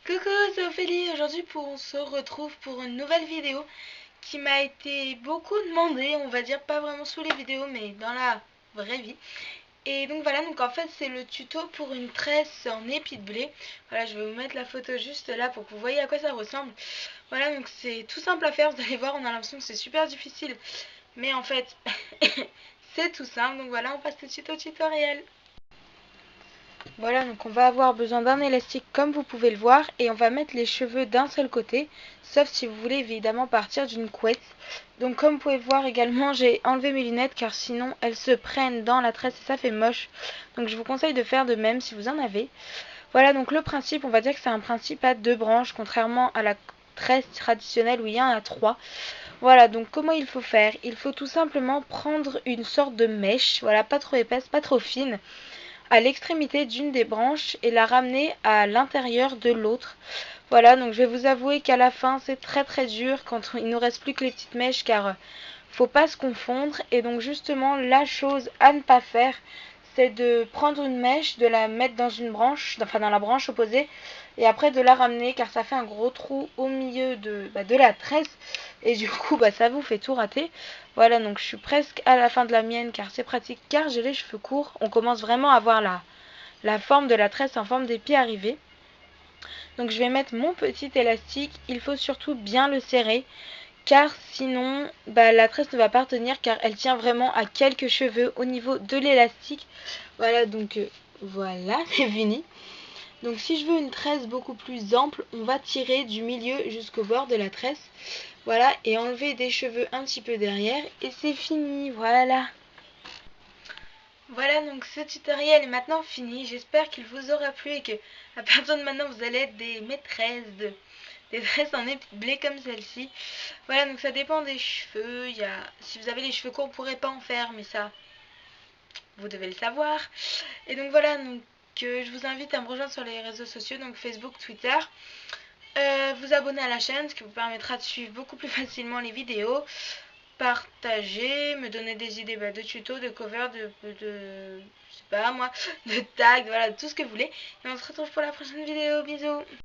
Coucou, c'est Ophélie. Aujourd'hui, on se retrouve pour une nouvelle vidéo qui m'a été beaucoup demandée, on va dire pas vraiment sous les vidéos, mais dans la vraie vie. Et donc voilà, donc en fait c'est le tuto pour une tresse en épi de blé. Voilà, je vais vous mettre la photo juste là pour que vous voyez à quoi ça ressemble. Voilà, donc c'est tout simple à faire, vous allez voir, on a l'impression que c'est super difficile. Mais en fait, c'est tout simple. Donc voilà, on passe tout de suite au tutoriel. Voilà, donc on va avoir besoin d'un élastique comme vous pouvez le voir et on va mettre les cheveux d'un seul côté, sauf si vous voulez évidemment partir d'une couette. Donc comme vous pouvez voir également, j'ai enlevé mes lunettes car sinon elles se prennent dans la tresse et ça fait moche. Donc je vous conseille de faire de même si vous en avez. Voilà, donc le principe, on va dire que c'est un principe à deux branches, contrairement à la tresse traditionnelle où il y en a trois. Voilà, donc comment il faut faire? Il faut tout simplement prendre une sorte de mèche, voilà, pas trop épaisse, pas trop fine, à l'extrémité d'une des branches et la ramener à l'intérieur de l'autre. Voilà, donc je vais vous avouer qu'à la fin c'est très dur quand il nous reste plus que les petites mèches car faut pas se confondre. Et donc justement la chose à ne pas faire, c'est de prendre une mèche, de la mettre dans une branche, enfin dans la branche opposée, et après de la ramener car ça fait un gros trou au milieu de la tresse et du coup ça vous fait tout rater. Voilà, donc je suis presque à la fin de la mienne car c'est pratique car j'ai les cheveux courts. On commence vraiment à voir la forme de la tresse en forme d'épi arriver. Donc je vais mettre mon petit élastique, il faut surtout bien le serrer car sinon la tresse ne va pas retenir car elle tient vraiment à quelques cheveux au niveau de l'élastique. Voilà, donc voilà, c'est fini. Donc si je veux une tresse beaucoup plus ample, on va tirer du milieu jusqu'au bord de la tresse. Voilà, et enlever des cheveux un petit peu derrière et c'est fini, voilà. Voilà, donc ce tutoriel est maintenant fini. J'espère qu'il vous aura plu et que à partir de maintenant vous allez être des maîtresses des tresses en épi de blé comme celle-ci. Voilà, donc ça dépend des cheveux. Si vous avez les cheveux courts, vous ne pourrez pas en faire, mais ça, vous devez le savoir. Et donc voilà, donc je vous invite à me rejoindre sur les réseaux sociaux, donc Facebook, Twitter. Vous abonner à la chaîne, ce qui vous permettra de suivre beaucoup plus facilement les vidéos. Partager, me donner des idées de tutos, de covers, je sais pas moi, de tags, voilà, tout ce que vous voulez. Et on se retrouve pour la prochaine vidéo. Bisous!